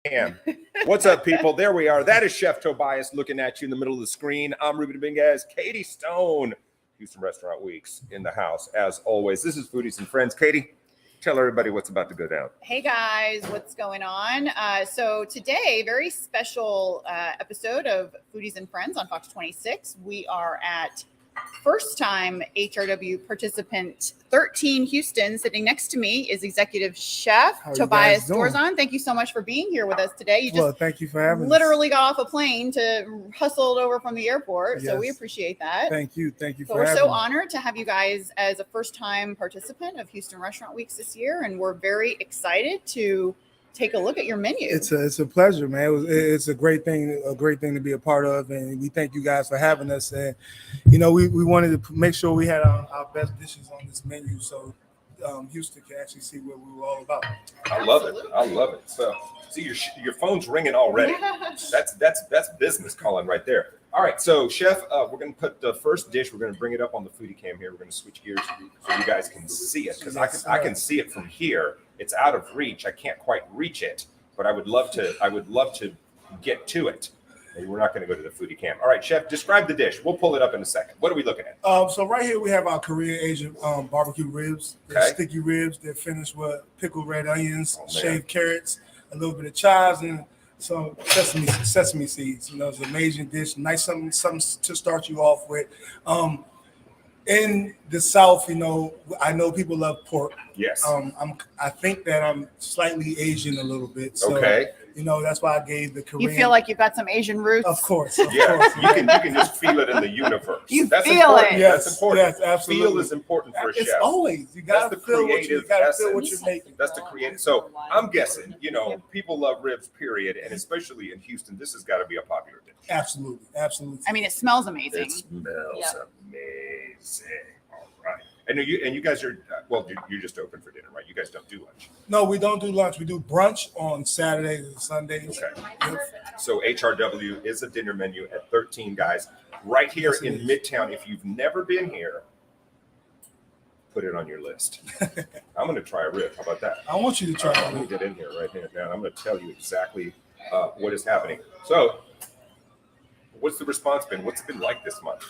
Cam. What's up, people? There we are. That is Chef Tobias looking at you in the middle of the screen. I'm Ruben Dominguez. Katie Stone, Houston Restaurant Weeks in the house, as always. This is Foodies and Friends. Katie, tell everybody what's about to go down. Hey, guys. What's going on? So today, very special episode of Foodies and Friends on Fox 26. We are at first-time HRW participant 13 Houston. Sitting next to me is Executive Chef Tobias Dorzon. Thank you so much for being here with us today. You just thank you for having literally got off a plane to hustle over from the airport, so we appreciate that. Thank you for having me. We're so honored to have you guys as a first-time participant of Houston Restaurant Weeks this year, and we're very excited to take a look at your menu. It's a pleasure, man. It's a great thing to be a part of, and we thank you guys for having us. And we wanted to make sure we had our best dishes on this menu, so Houston can actually see what we were all about. I love it. So, see, your phone's ringing already. That's business calling right there. All right, so Chef, we're going to put the first dish. We're going to bring it up on the foodie cam here. We're going to switch gears so you guys can see it, because I can see it from here. It's out of reach. I can't quite reach it, but I would love to get to it. Maybe we're not going to go to the foodie cam. All right, Chef, describe the dish. We'll pull it up in a second. What are we looking at? So right here we have our Korean Asian barbecue ribs. They're sticky ribs. They're finished with pickled red onions, shaved carrots, a little bit of chives, and some sesame seeds. It's an amazing dish. Nice something to start you off with. In the South, I know people love pork. Yes. I think that I'm slightly Asian a little bit. So, that's why I gave the Korean. You feel like you've got some Asian roots? Of course. You can just feel it in the universe. That's feel important. it. Yes, that's important. Yes, absolutely. Feel is important for a chef. It's always. You got to feel what you're making. That's the creative. So I'm guessing, people love ribs, period. And especially in Houston, this has got to be a popular dish. Absolutely. I mean, it smells amazing. It smells amazing. All right. And you guys are, you're just open for dinner, right? You guys don't do lunch. No, we don't do lunch. We do brunch on Saturdays and Sundays. Okay. So HRW is a dinner menu at 13, guys, right here in Midtown. If you've never been here, put it on your list. I'm going to try a rib. How about that? I want you to try it. Let me get in here right now. I'm going to tell you exactly what is happening. So, what's the response been? What's it been like this month?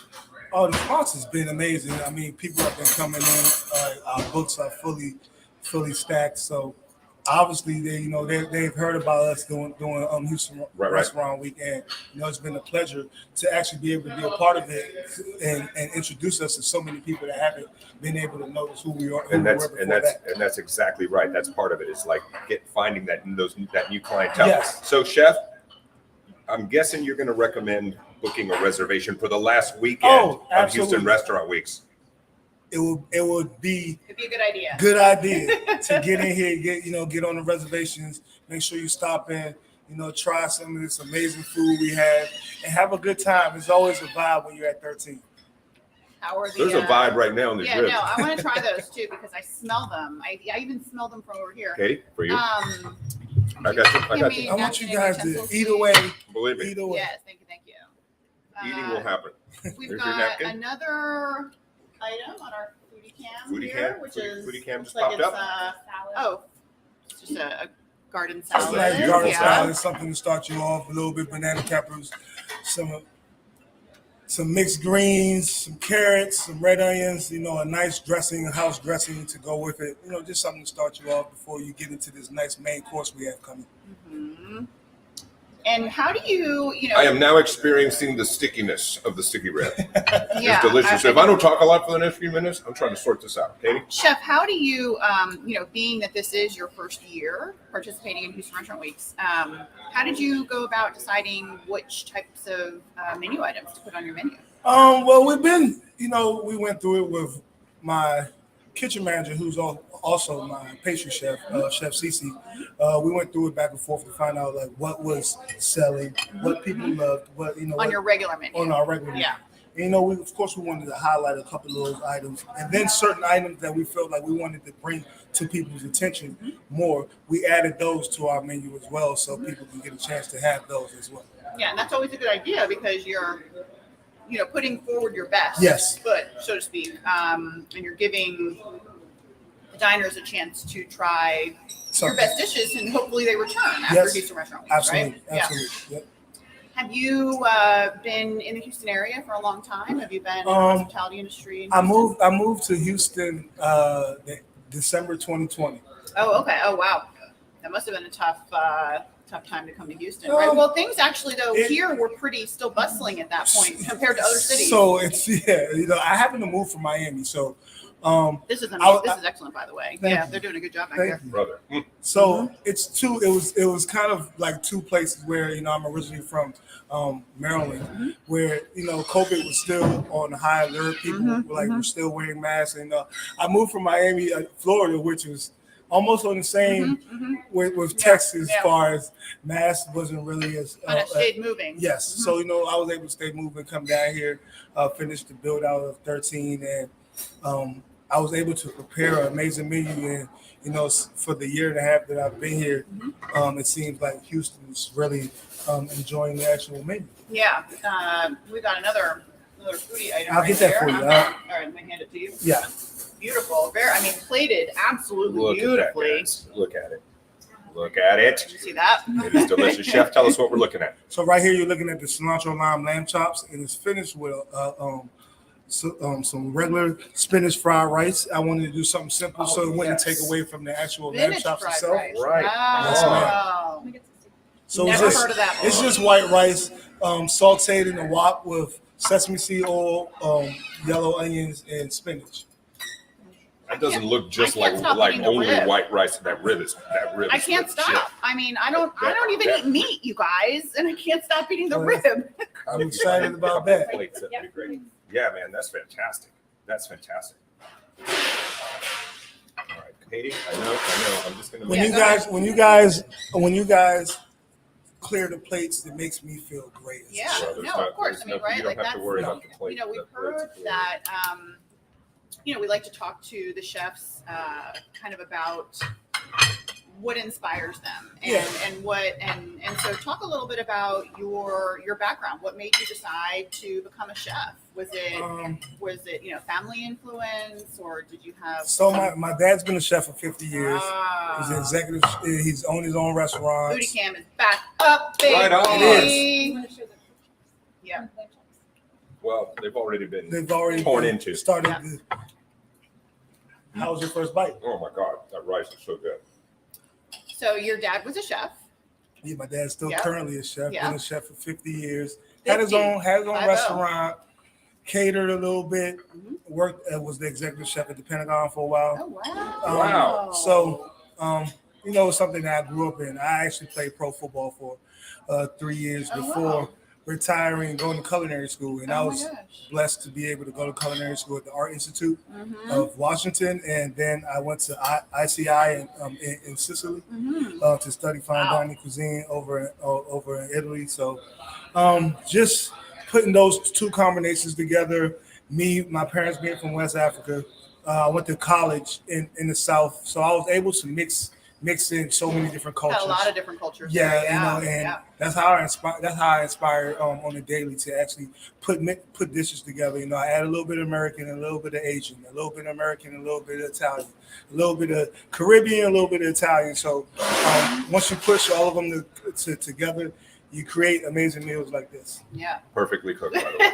Oh, the response has been amazing. I mean, people have been coming in. Our books are fully stacked. So obviously, they've heard about us doing Houston Restaurant Week, and it's been a pleasure to actually be able to be a part of it and introduce us to so many people that haven't been able to notice who we are. And that's exactly right. That's part of it. It's like finding that new clientele. Yes. So, Chef, I'm guessing you're going to recommend booking a reservation for the last weekend of Houston Restaurant Weeks. It would be a good idea. Good idea to get in here, get on the reservations. Make sure you stop in, try some of this amazing food we have, and have a good time. It's always a vibe when you're at 13. There's a vibe right now in the ribs. No, I want to try those too because I smell them. I even smell them from over here. Okay, for you. I got you. I want you guys to eat away. Believe me. Eat away. Yes, thank you. Eating will happen. We've got another item on our foodie cam here, which is foodie cam just popped up. It's just a garden salad. Like garden salad, something to start you off. A little bit of banana peppers, some mixed greens, some carrots, some red onions. A nice dressing, a house dressing to go with it. Just something to start you off before you get into this nice main course we have coming. Mm-hmm. And how do you, I am now experiencing the stickiness of the sticky rib. Yeah, it's delicious. If I don't talk a lot for the next few minutes, I'm trying to sort this out. Katie? Chef, how do you, being that this is your first year participating in Houston Restaurant Weeks, how did you go about deciding which types of menu items to put on your menu? Well, we've been, we went through it with my kitchen manager, who's also my pastry chef, Chef Cece. We went through it back and forth to find out what was selling, what people loved, on your regular menu. On our regular menu. And, we wanted to highlight a couple of those items, and then certain items that we felt like we wanted to bring to people's attention more. We added those to our menu as well, so people can get a chance to have those as well. Yeah, and that's always a good idea because you're putting forward your best foot, so to speak, and you're giving diners a chance to try your Something. best dishes, and hopefully they return after Yes. Houston Restaurant Week, Absolutely, right? Yeah. absolutely. Yep. Have you been in the Houston area for a long time? Have you been in the hospitality industry? In I Houston? moved to Houston December 2020. Oh, okay. Oh, wow. That must have been a tough time to come to Houston, right? Well, things actually though here were pretty still bustling at that point compared to other cities. So it's I happened to move from Miami, so this is amazing. This is excellent, by the way. Yeah, you. they're doing a good job back Thank there, you. Brother. So it's two. It was kind of like two places where I'm originally from Maryland, where COVID was still on high alert. People were still wearing masks, and I moved from Miami, Florida, which was almost on the same with Texas as far as masks wasn't really as kind of stayed moving. Yes, so I was able to stay moving, come down here, finish the build out of 13, and I was able to prepare an amazing menu, and for the year and a half that I've been here, it seems like Houston's really enjoying the actual menu. Yeah, we got another foodie item. I'll get that for you. All right, let me hand it to you. Yeah. Beautiful. Plated absolutely Look beautifully. at that, guys. Look at it. Look at it. Did you see that? It is delicious. Chef, tell us what we're looking at. So right here, you're looking at the cilantro lime lamb chops, and it's finished with some regular spinach fried rice. I wanted to do something simple so it wouldn't take away from the actual lamb chops fried itself. rice. Right. Yes, Wow. So Never heard of that it's before. just white rice, sauteed in a wok with sesame seed oil, yellow onions, and spinach. That doesn't look just I like can't stop eating the only rib. white rice. That rib is I can't legit. stop. I mean, I don't even eat meat, you guys, and I can't stop eating the rib. I'm excited about Couple that. plates, that'd be great. Yeah, man, that's fantastic. That's fantastic. All right, Katie, I know. I'm just gonna. When you guys clear the plates, it makes me feel great. Yeah, Well, no, of course. I mean, right? You don't Like have to worry that's, about the plate. we've The plates heard are clear. that, we like to talk to the chefs kind of about what inspires them and so talk a little bit about your background. What made you decide to become a chef? Was it family influence, or did you have So my dad's been a chef for 50 years. He's an Ah, executive. He's owned his own restaurant. Foodie Cam is back up, baby. Right on. It Yeah. Well, they've already been torn into. Started. Yeah. How was your first bite? Oh my God, that rice is so good. So your dad was a chef. Yeah, my dad's still Yeah. currently a chef. Yeah. Been a chef for 50 years. 50. Had his own 50. restaurant. Catered a little bit. Mhm. Worked. Was the executive chef at the Pentagon for a while. Oh wow. Wow. So, it's something that I grew up in. I actually played pro football for 3 years Oh, before wow. retiring and going to culinary school. And Oh I my was gosh. blessed to be able to go to culinary school at the Art Institute Mhm. of Washington. And then I went to ICI in Sicily Mhm. to study fine Wow. dining cuisine over in Italy. So just putting those two combinations together, my parents being from West Africa, I went to college in the South, so I was able to mix in so many different cultures. Got a lot of different cultures. Yeah, there. and yeah. that's how I inspire. That's how I inspire on a daily to actually put dishes together. I add a little bit of American, a little bit of Asian, a little bit of American, a little bit of Italian, a little bit of Caribbean, a little bit of Italian. So once you push all of them together, you create amazing meals like this. Yeah. Perfectly cooked, by the way.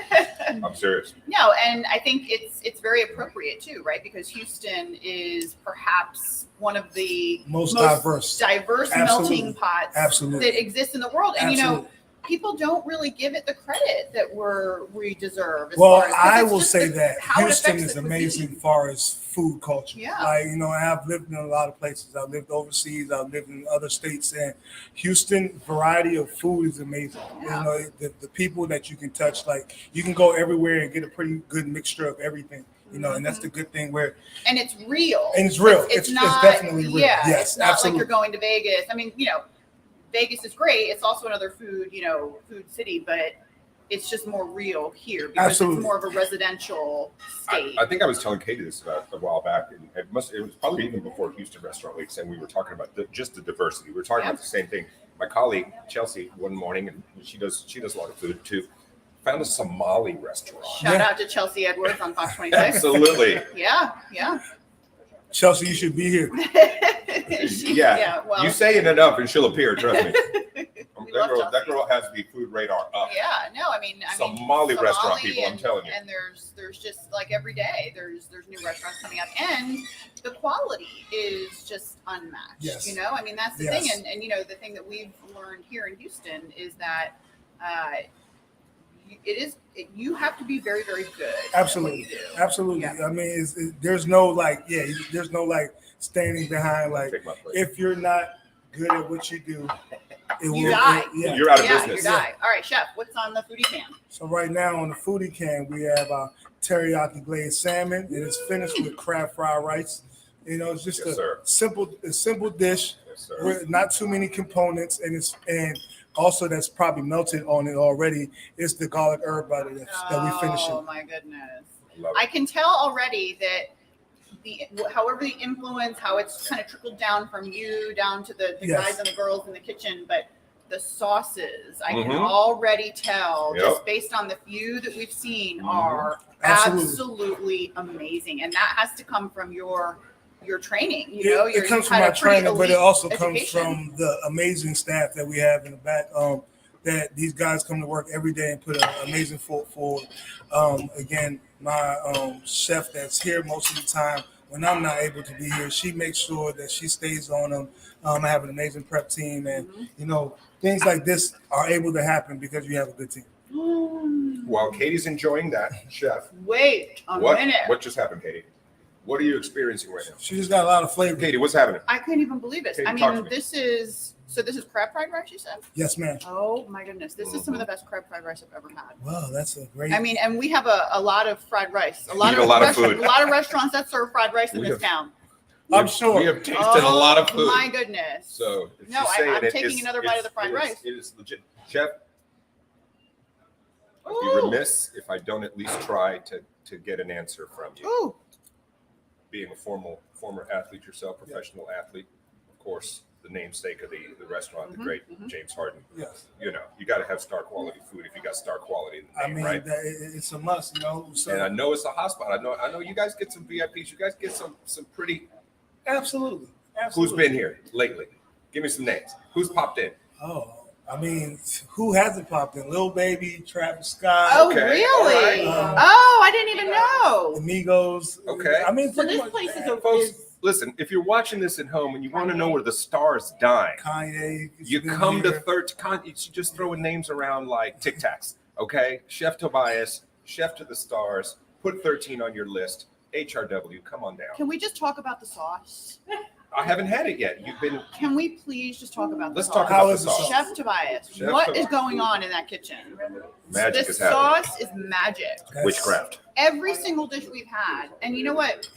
I'm serious. No, and I think it's very appropriate too, right? Because Houston is perhaps one of the Most diverse. diverse Absolutely. melting pots Absolutely. that exist in the world. And Absolutely. people don't really give it the credit that we deserve. Well, 'cause I it's will just say that how it Houston affects is the amazing cuisine. as far as food culture. Yeah. I've lived in a lot of places. I've lived overseas. I've lived in other states, and Houston variety of food is amazing. Yeah. The people that you can touch, like you can go everywhere and get a pretty good mixture of everything. And that's the good thing where And it's real. and it's real. It's It's not definitely real. Yeah, Yes, it's not absolutely. like you're going to Vegas. I mean, Vegas is great. It's also another food city, but it's just more real here because Absolutely. it's more of a residential state. I think I was telling Katie this about a while back, and it was probably even before Houston Restaurant Weeks, and we were talking about just the diversity. We were talking about the same thing. My colleague Chelsea one morning, and she does a lot of food too, found a Somali restaurant. Shout out to Chelsea Edwards on Fox 26. Absolutely. Yeah, yeah. Chelsea, you should be here. Yeah. Well, You say it enough and she'll appear, trust me. we love Chelsea. That girl has the food radar up. Yeah, no, I mean, Somali restaurant people, I'm telling you. And there's just like every day there's new restaurants coming up, and the quality is just unmatched. Yes. You know, I mean that's the thing, and you know the thing that we've learned here in Houston is that you have to be very, very good. Absolutely, at what you do. absolutely. Yeah. I mean, there's no like, there's no like standing behind like Take my place. if you're not good at what you do, You die. You're out of business. You die. All right, chef, what's on the foodie can? So right now on the foodie can, we have teriyaki glazed salmon, and it's finished with crab fried rice. You know, it's just Yes, sir. a simple dish Yes, sir. with not too many components, and also that's probably melted on it already. It's the garlic herb butter that we finish it. Oh my goodness! Love I it. can tell already that however the influence, how it's kind of trickled down from you down to the Yes. guys and the girls in the kitchen, but the sauces, I can Mhm. already tell Yep. just based on the few that we've seen are Absolutely. absolutely amazing, and that has to come from your training. You know, It comes you've from had my a pretty training, but it elite also comes education. from the amazing staff that we have in the back. That these guys come to work every day and put an amazing foot forward. Again, my chef that's here most of the time when I'm not able to be here, she makes sure that she stays on them. I have an amazing prep team, and you know things like this are able to happen because you have a good team. While Katie's enjoying that, chef, Wait a what minute. just happened, Katie? What are you experiencing right now? She just got a lot of flavor. Katie, what's happening? I couldn't even believe it. Katie, I talk to mean, me. this is crab fried rice, you said? Yes, ma'am. Oh my goodness. This is some of the best crab fried rice I've ever had. Wow, that's a great. I mean, and we have a lot of fried rice. A eat lot a lot of food. A lot of restaurants that serve fried rice in We this have- town. I'm sure. We have tasted a lot of food. Oh my goodness. So if No, she's saying I'm it, taking it's- another bite of the fried it is- rice. It is legit. Chef, I'd be Ooh. remiss if I don't at least try to get an answer from you. Ooh. Being a former athlete yourself, professional athlete, of course, the namesake of the restaurant, the great James Harden. Yes. You know, you got to have star quality food if you got star quality in the I name, mean, right? it's a must, you know. So, And I know it's a hot spot. I know you guys get some VIPs. You guys get some pretty. absolutely. Who's been here lately? Give me some names. Who's popped in? Oh, I mean, who hasn't popped in? Lil Baby, Travis Scott, Oh, Okay, really? all right. Oh, I didn't even know. Amigos. Okay. I mean, So pretty this much. place is a Folks, listen, if you're watching this at home and you want to know where the stars dine, Kanye. you come to third. You just throwing names around like Tic Tacs, okay? Chef Tobias, Chef to the Stars. Put 13 on your list. HRW, come on down. Can we just talk about the sauce? I haven't had it yet. You've been. Can we please just talk about the Let's sauce? talk How about the is the sauce. sauce? Chef Tobias, Chef what Tobias. is going on in that kitchen? Magic This is happening. sauce is magic. Witchcraft. Every single dish we've had, and you know what?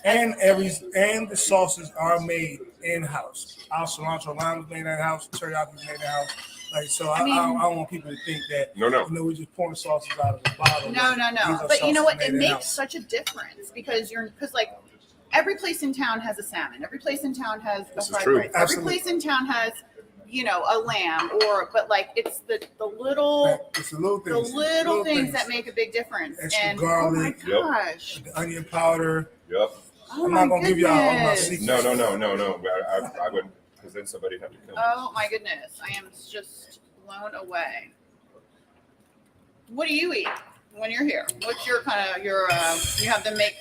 And the sauces are made in house. Our cilantro lime is made in house. Teriyaki is made in house. Like so, I mean- don't want people to think that No. you know we're just pouring sauces out of the bottle. No. These are But you know sauces what? made It in makes house. such a difference because like every place in town has a salmon. Every place in town has a This is fried true. rice. Every Absolutely. place in town has, you know, a lamb but like it's the little It's the little things, that make a big difference. Extra And garlic. oh my gosh. the onion powder. Yep. Oh I'm not my gonna give y'all all my goodness. secrets. No. I wouldn't, because then somebody have to kill me. Oh my goodness. I am just blown away. What do you eat when you're here? What's your kind of you have them make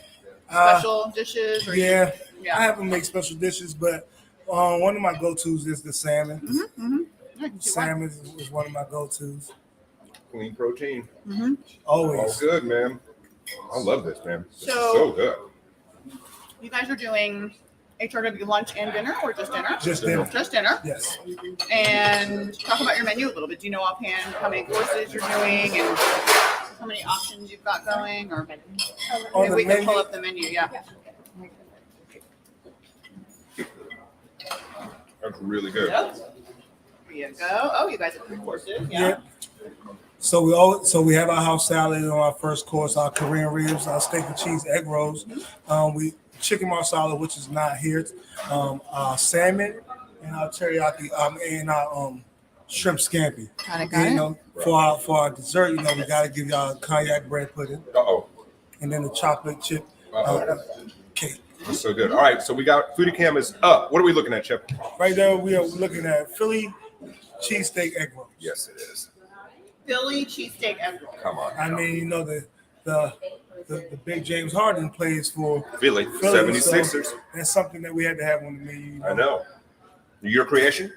special dishes or Yeah, yeah. I haven't make special dishes, but one of my go-tos is the salmon. I can see why. Salmon is one of my go-tos. Clean protein. Always. All good, man. I love this, man. This is So- so good. You guys are doing HRW lunch and dinner or just dinner? Just dinner. Just dinner. Yes. And talk about your menu a little bit. Do you know offhand how many courses you're doing and how many options you've got going? Or On maybe the we can menu? pull up the menu. Yeah. That's really good. There you go. Oh, you guys have 3 courses. Yeah. Yeah. So we have our house salad on our first course, our Korean ribs, our steak and cheese egg rolls, we chicken marsala, which is not here, our salmon and our teriyaki, and our shrimp scampi. Got it. And, you know, for our dessert, you know, we gotta give y'all cognac bread pudding Uh-oh. and then the chocolate chip Uh-oh. cake. So good. All right, so we got Foodie Cam is up. What are we looking at, Chip? Right there, we are looking at Philly cheesesteak egg rolls. Yes, it is. Philly cheesesteak egg roll. Come on. I mean, you know the big James Harden plays for Philly, Philly, 76ers. so that's something that we had to have on the menu. I know. Your creation?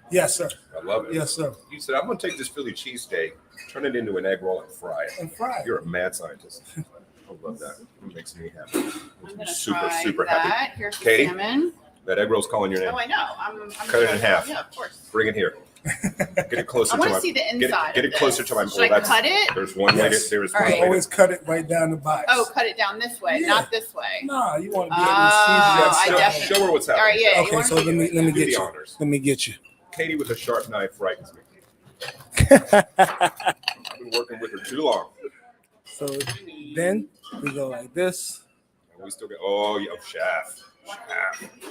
Yes, sir. I love it. Yes, sir. You said, I'm going to take this Philly cheesesteak, turn it into an egg roll, and fry it. And fried. You're a mad scientist. I love that. It makes me happy. I'm gonna Super, try super that. happy. Here's the Katie? salmon. That egg roll's calling your name. Oh, I know. I'm Cut it in half. Yeah, of course. Bring it here. Get it closer I to want my. to see the Get inside. it, get of it closer this. to my. Should I cut it? There's one way. Yes. There is All one right. way. Always cut it right down the box. Oh, cut it down this way, Yeah. not this way. Nah, you want to be able to Oh, see I that. definitely- Show her what's happening. All right, yeah. you Okay, wanna so see let me Do get the you. honors. Let me get you. Katie with a sharp knife frightens me. I've been working with her too long. So then we go like this. And we still get. Oh, yeah, chef.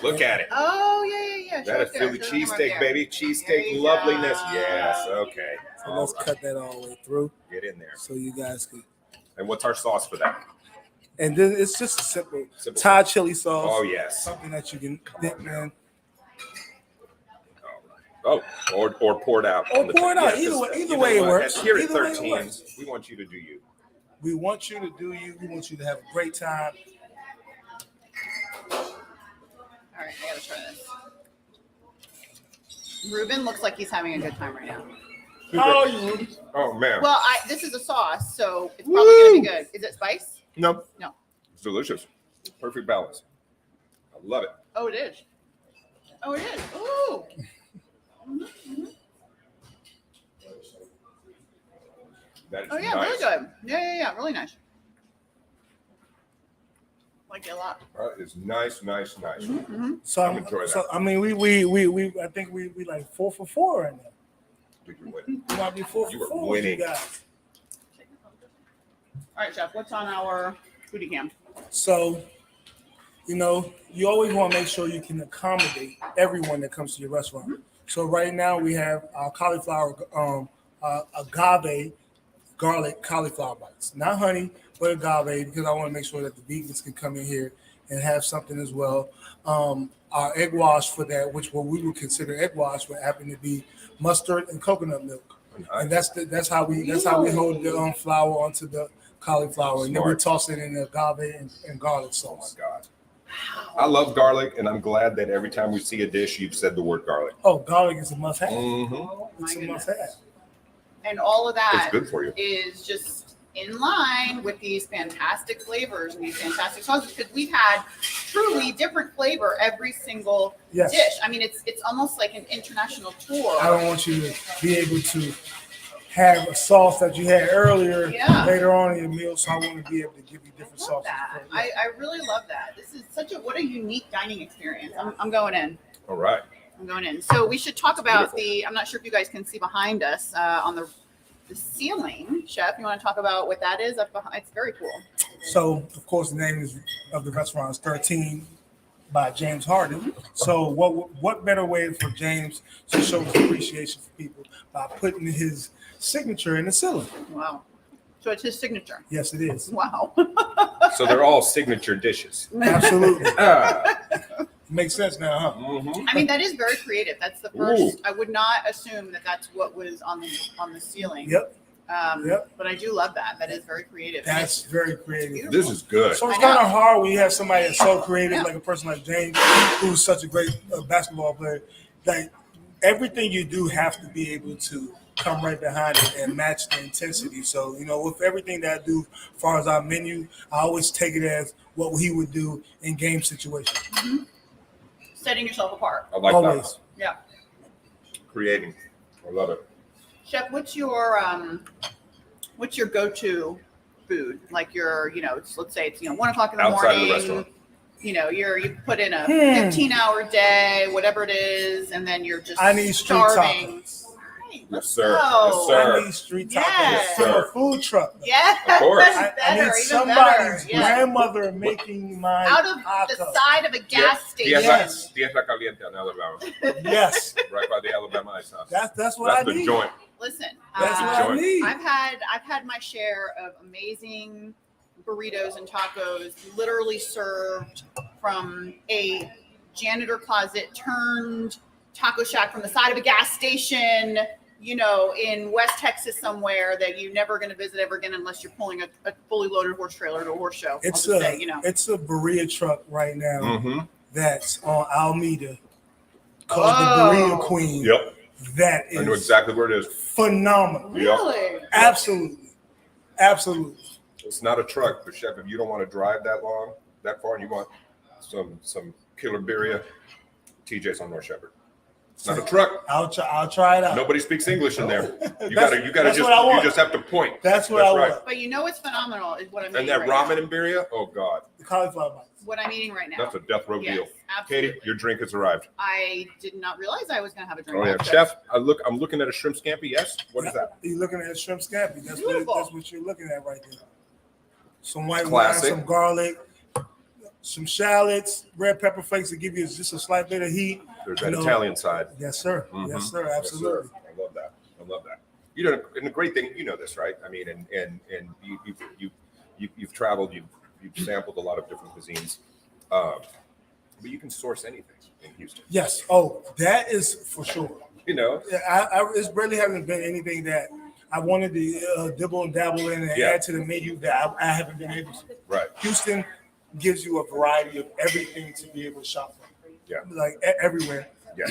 Look at it. Oh, yeah. That is Philly cheesesteak, baby. There Cheesesteak you loveliness. go. Yes. Okay. So let's All right. cut that all the way through Get in there. so you guys can. And what's our sauce for that? And then it's just a simple Simple. Thai chili sauce. Oh, yes. Something that you can dip in. Oh, or pour it out. Or on the pour it top. out. Yeah, Either 'cause way- either you know way it what? works. Here at Either way it 13, works. we want you to do you. We want you to do you. We want you to have a great time. All right, I gotta try this. Ruben looks like he's having a good time right now. How are you, Ruby? Oh, man. Well, this is a sauce, so it's probably gonna be good. Is it spice? No. No. It's delicious. Perfect balance. I love it. Oh, it is. Oh, it is. Ooh. That is Oh yeah, nice. really good. Yeah, really nice. Like it a lot. That is nice. Mm-hmm. So, I'm enjoying that. I mean, we I think we like 4 for 4 right now. Dude, you're winning. We might be 4 You for are 4 with you winning. guys. All right, Chef, what's on our foodie cam? So, you know, you always want to make sure you can accommodate everyone that comes to your restaurant. So right now we have our cauliflower, agave garlic cauliflower bites, not honey, but agave, because I want to make sure that the vegans can come in here and have something as well. Our egg wash for that, which what we would consider egg wash, would happen to be mustard and coconut milk, and that's how we hold the flour onto the cauliflower, and then we Smart. toss it in the agave and garlic Oh, my sauce. God. I love garlic, and I'm glad that every time we see a dish, you've said the word garlic. Oh, garlic is a must-have. Mm-hmm. Oh my It's a goodness. must-have. And all of It's that good for you. is just in line with these fantastic flavors and these fantastic sauces, because we've had truly different flavor every single Yes. dish. I mean, it's almost like an international tour. I don't want you to be able to have a sauce that you had earlier Yeah. later on in your meal, so I want to be able to give you different love sauces. that. I really love that. This is what a unique dining experience. I'm going in. All right. I'm going in. So we should talk about Beautiful. I'm not sure if you guys can see behind us on the ceiling. Chef, you want to talk about what that is up behind? It's very cool. So, of course, the name of the restaurant is 13 by James Harden. So, what better way for James to show his appreciation for people by putting his signature in the ceiling? Wow. So it's his signature. Yes, it is. Wow. So they're all signature dishes. Absolutely. Ah. Makes sense now, huh? Mhm. I mean, that is very creative. That's the first. Ooh. I would not assume that that's what was on the ceiling. Yep, yep. But I do love that. That is very creative. That's very creative. This is good. So it's I know. kind of hard when you have somebody that's so creative, Yeah. like a person like James, who's such a great basketball player. Like everything you do have to be able to come right behind it and match the intensity. So, you know, with everything that I do as far as our menu, I always take it as what he would do in game situations. Setting yourself apart. I like Always. Yeah. that. Creating. I love it. Chef, what's your go-to food? Like let's say it's 1 o'clock in the Outside of the morning. restaurant. You put in a 15-hour day, whatever it is, and then you're just I need street starving. tacos. Right, Yes, let's sir. go. Yes, sir. I need street tacos Yes. from Sir. a food truck. Yes, Of course. better, I need even somebody's better. Yes. grandmother making my Out of the taco. side of a gas station. Yes. Tierra Caliente in Alabama. Yes, Right by the Alabama Ice House. that's what That's I the need. joint. Listen, That's what I joint. need. I've had my share of amazing burritos and tacos, literally served from a janitor closet turned taco shack from the side of a gas station, you know, in West Texas somewhere that you're never going to visit ever again unless you're pulling a fully loaded horse trailer to a horse show. It's it's a burrito truck right now that's on Alameda called the Burrito Queen. Yep. That is I know exactly where it is. Phenomenal. Really? Yep. Absolutely. Absolutely. It's not a truck, but chef, if you don't want to drive that far, and you want some killer birria, TJ's on North Shepherd. It's not a truck. I'll try it out. Nobody speaks English in there. You That's what I want. just have to point. That's what I want. But you know what's phenomenal is what I'm eating And that right ramen now. and birria, oh God, The cauliflower bites. What I'm eating right now. that's a death row Yes, deal. absolutely. Katie, your drink has arrived. I did not realize I was going to have a drink. Oh yeah, after. chef. I'm looking at a shrimp scampi. Yes. What is that? You're looking at shrimp scampi. That's Beautiful. what you're looking at right there. Some white Classic. wine, some garlic, some shallots, red pepper flakes to give you just a slight bit of heat. There's that Italian side. Yes, sir. Mhm. Yes, sir. Yes, Absolutely. sir. I love that. I love that. You know, and the great thing, you know this, right? I mean, and you've traveled, you've sampled a lot of different cuisines, but you can source anything in Houston. Yes. Oh, that is for sure. You know, It's really hasn't been anything that I wanted to dibble and dabble in and Yeah. add to the menu that I haven't been able to. right? Houston gives you a variety of everything to be able to shop from. Yeah. Like everywhere. Yeah,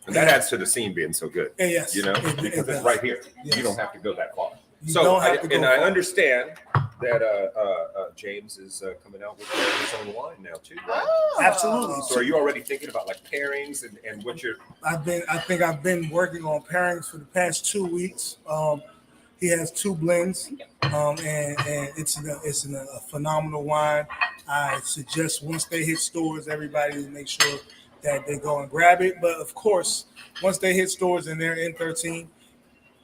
and that adds to the scene being so good. And yes. You know, because it's does. right here. Yes. You don't have to go that far. You So, don't have to go and I far. understand that James is coming out with his own wine now too. Right? Oh. Absolutely. So, are you already thinking about like pairings and what you're? I think I've been working on pairings for the past 2 weeks. He has 2 blends, and it's a phenomenal wine. I suggest once they hit stores, everybody to make sure that they go and grab it. But of course, once they hit stores and they're in 13,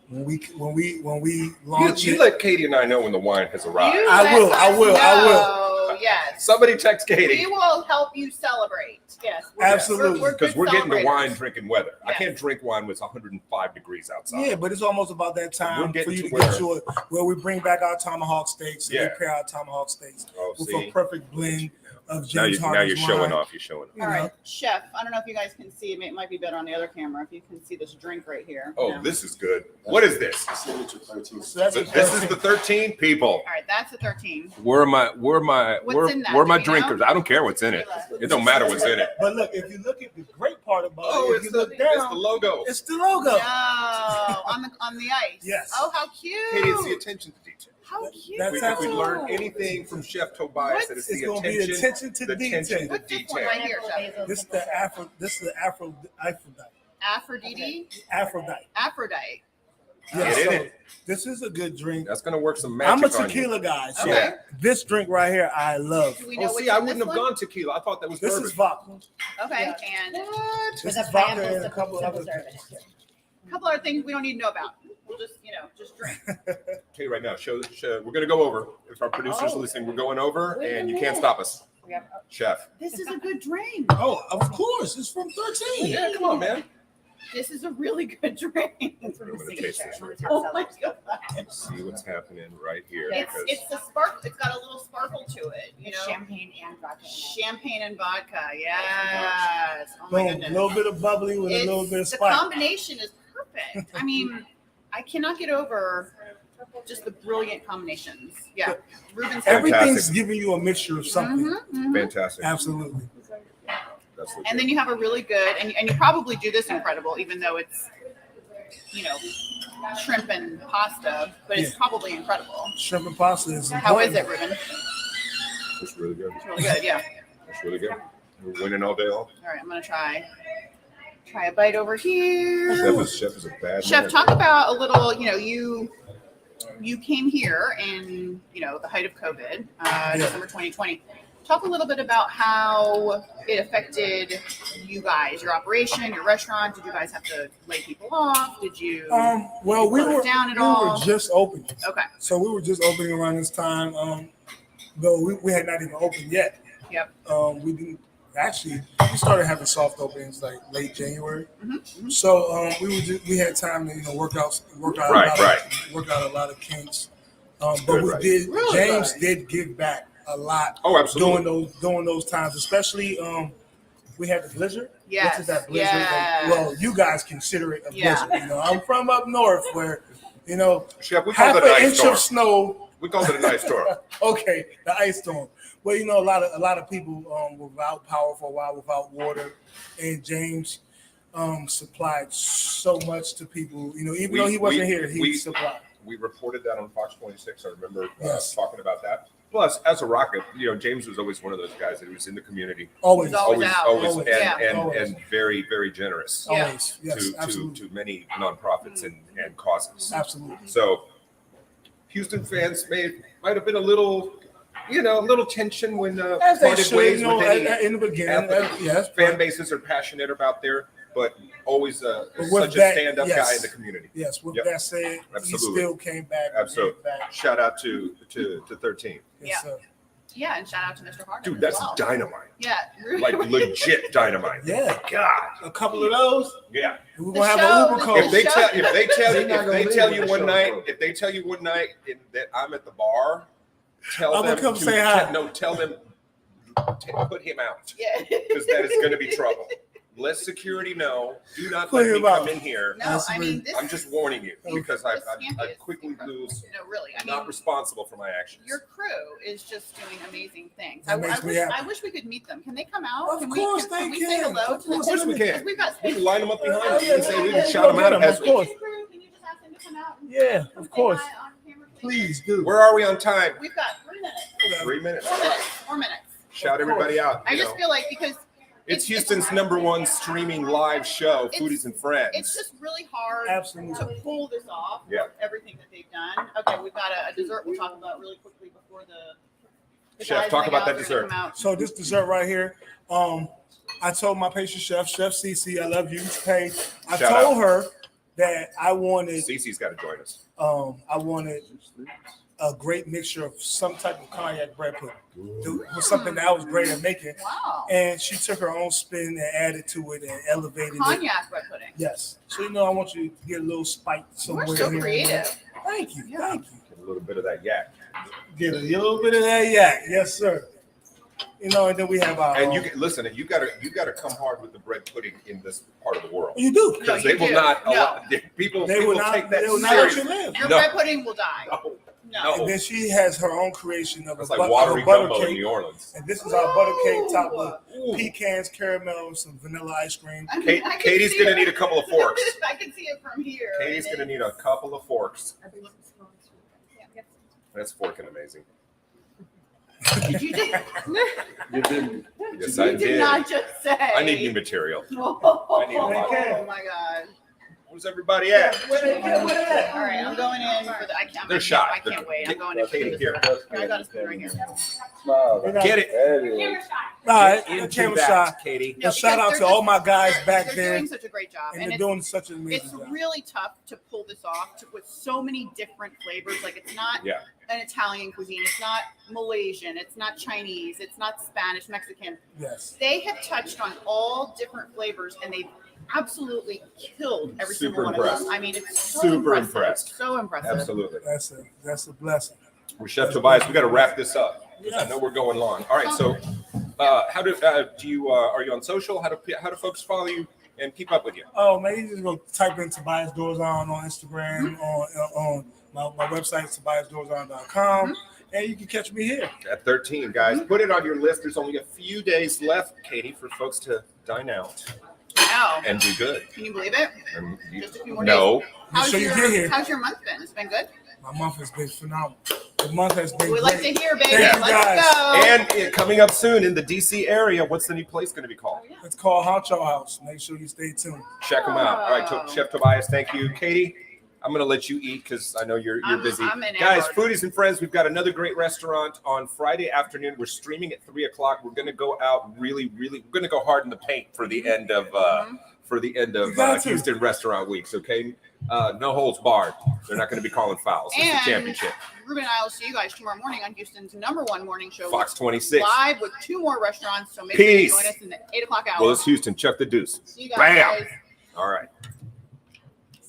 when we launch You it, let Katie and I know when the wine has arrived. You I will, let I us will, I will. know. Yes. Somebody text We Katie will help you celebrate. Yes. Absolutely. because good we're getting to celebrators. wine drinking weather. I Yes. can't drink wine when it's 105 degrees outside. yeah, but it's almost about that We're time getting for you to to get to it where we bring back our tomahawk steaks and Yeah. we pair our tomahawk steaks Oh, with see, a perfect blend of now James you're Harden's showing wine. off. You're showing off. You All know. right, chef. I don't know if you guys can see. It might be better on the other camera if you can see this drink right here. Oh, No. this is good. What is this? So that's So this is the 13 people. All right, that's a 13. Where are my What's in that? where are my Do you know? drinkers? I don't care what's in it. It don't matter what's in it. But look, if you look at the great part about Oh, it, if it's you look the down, logo. it's the logo. No, on the ice. Yes. Oh, how cute. Katie, it's the attention to detail. How cute. That's If we absolutely- learn anything from Chef Tobias, that it's It's the gonna be attention, attention to the attention detail. to What's this one detail. right here, chef? This is the Aphrodite. Aphrodite. Aphrodite. Yeah, Get in so it. this is a good drink. That's gonna work some magic I'm a on you. tequila guy, so Okay. this drink right here I love. Do we know Oh, what's see, I in wouldn't this have one? gone tequila. I thought that was This bourbon. is vodka. Okay, Yeah. and This With is a vodka pineapple and a couple of other syrup in it too. a couple other things we don't need to know about. We'll just, just drink. Okay, right now, show. We're gonna go over. If our producers Oh. are listening, we're going over, Wait a and you can't minute. stop us, We have- Chef. This is a good drink. Oh, of course, it's from 13. Yeah, come on, man. This is a really good drink. It's from I'm the gonna signature. taste this One of right the Oh top my sellers. god. See what's happening right here. It's because it's the sparkle. It's got a little sparkle to it. Champagne and vodka in it. Champagne and vodka. Yes. Oh my Boom, a goodness. little bit of bubbly with a little bit of The spice. combination is perfect. I mean, I cannot get over just the brilliant combinations. Yeah. Ruben's Everything's giving you a mixture of something. fantastic. Absolutely. That's legit. And then you have a really good, and you probably do this incredible, even though it's, shrimp and pasta, but it's Yeah. probably incredible. Shrimp and pasta is How is important. it, Ruben? It's really good. It's really good, yeah. It's really good. We're winning all day long. All right, I'm gonna try a bite over here. Chef is a bad Chef, man. talk about a little, you came here in, the height of COVID, December 2020. Talk a little bit about how it affected you guys, your operation, your restaurant. Did you guys have to lay people off? Did you? Well, we close were down at we all? were just opening, Okay. so we were just opening around this time. Though we had not even opened yet. Yep. We didn't actually. We started having soft openings like late January. Mhm. So we had time to work out Right, a lot of kinks. But Good, we right. did. Really James good. did give back a lot. Oh, absolutely. During those times, especially we had the blizzard. Yes. What is that blizzard? Yes. Well, you guys consider it a Yeah. blizzard. I'm from up north where, Chef, we call half it an an ice inch storm. of snow. We call it an ice storm. Okay, the ice storm. Well, a lot of people were without power for a while, without water, and James supplied so much to people. Even though he wasn't here, he supplied. We reported that on Fox 26. I remember Yes. talking about that. Plus, as a Rocket, James was always one of those guys that was in the community, Always, Always out. always, Yeah. and very, very generous Yeah. always. Yes, absolutely. to many nonprofits and causes. Absolutely. So, Houston fans might have been a little tension when As they parted should, ways with any in the beginning. Yes. fan bases are passionate about there, but always But with such that, a stand-up yes. guy in the community. Yes, with Yep. that said, he Absolutely. still came back. Absolutely. and back. Shout out to 13. Yes, Yeah. sir. Yeah, and shout out to Mr. Harden. Dude, as that's well. dynamite. Yeah. Like legit dynamite. Yeah, God. a couple of those. Yeah. We're The gonna have show- an Uber the- code. If they tell They're not if they gonna tell leave you when one the night, show's if they tell you one night that I'm at the bar, tell I'm them gonna come to say hi. tell them put him out. Yeah. Because that is going to be trouble. Let security know. Do not Put let me him out. come in here. No, I mean, this I'm just warning you because I this scampi is quickly incredible. lose. No, really. I Not mean, responsible for my actions. your crew is just doing amazing things. That makes me happy. I wish we could meet them. Can they come out? Of can course we, they can we can. say hello Of to them? course Of course we Because can. we've got We space. can line them up behind Oh, us yeah, and say we yeah, can shout them yeah, out yeah, as of course. Crew, can you just ask them to come out? And Yeah, come of say course. hi on camera, Please do. Where are we on time? We've got 3 minutes. 3 minutes. 4 minutes. 4 minutes. Shout everybody out. I just feel like because It's Houston's #1 streaming live show, It's- Foodies and Friends. it's just really hard Absolutely. to pull this off. Yeah. With everything that they've done. Okay, we've got a dessert we'll talk about really quickly before the Chef, guys talk and about gals that are gonna dessert. come out. So this dessert right here, I told my pastry chef, Chef Cece, I love you. Hey, I Shout told her that I wanted Cece's got to join us. a great mixture of some type of cognac bread pudding. Was something that I was great at making. Wow. And she took her own spin and added to it and elevated it. Cognac bread pudding. Yes. So I want you to get a little spike somewhere. We're so here and creative. there. Thank you. Yeah. Thank you. Get a little bit of that yak. Get a little bit of that yak. Yes, sir. And then we have our And you can listen, and you gotta come hard with the bread pudding in this part of the world. you do. Because No, they you will do. not No. allow, people They will not take that they will not let you seriously. live. Your No. bread pudding will die. No. No. And then she has her own creation of It's a, like bu- watery of a butter gumbo in cake. New Orleans. And this is our butter cake topped with Ooh. pecans, caramel, and some vanilla ice cream. I mean, Kate- I can Katie's see gonna it. need a couple of forks. I can see it from here. Katie's and gonna need a couple of forks. Yeah. That's forking amazing. Did you just? You didn't. Yes, you I did did. not just say. I need new material. Oh, I need a lot. my god! Where's everybody at? All right, I'm going in for the. I can't. They're shy. I can't wait. I'm going in for Katie, the here. dessert. I got a spoon right here. Smile. Get it. There it is. All right, Into camera that, shot. Katie. No, And shout because out they're to all just- my guys back they're there, doing such a great job, and and they're it's doing such an amazing it's job. really tough to pull this off with so many different flavors. Like it's not Yeah. an Italian cuisine, it's not Malaysian, it's not Chinese, it's not Spanish, Mexican. Yes. They have touched on all different flavors, and they've absolutely killed every Super single one of impressed. them. I mean, it's so Super impressive. impressed. So impressive. Absolutely. That's a blessing. Well, Chef Tobias, we got to wrap this up. I Yes. know we're going long. All right, so how do you are you on social? How do folks follow you and keep up with you? Oh man, you just go type in Tobias Dorzon on Instagram, on my website, tobiasdorzon.com, and you can catch me here. At 13, guys, put it on your list. There's only a few days left, Katie, for folks to dine out Wow. and do good. Can you believe it? And Just a few more no, Make sure you get here. How's your month been? It's been good? My month has been phenomenal. The month has been We great. like to hear, baby. Thank you, Let's guys. go. and coming up soon in the DC area, what's the new place going to be called? It's called Honcho House. Make sure you stay tuned. Check them out. All right, Chef Tobias, thank you. Katie, I'm going to let you eat because I know you're busy. I'm in Guys, Arrowhead. Foodies and Friends, we've got another great restaurant on Friday afternoon. We're streaming at 3:00. We're going to go out really, we're going to go hard in the paint for the end of You got to. Houston Restaurant Weeks. Okay, no holds barred. They're not going to be calling fouls. It's And the championship. Ruben and I will see you guys tomorrow morning on Houston's #1 morning show. Fox 26. Live with 2 more restaurants. So make sure you Peace. join us in the 8 o'clock hour. Well, it's Houston. Chuck the deuce. See you guys. Bam. All right.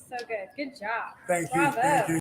So good. Good job. Thank you. Bravo. Thank you.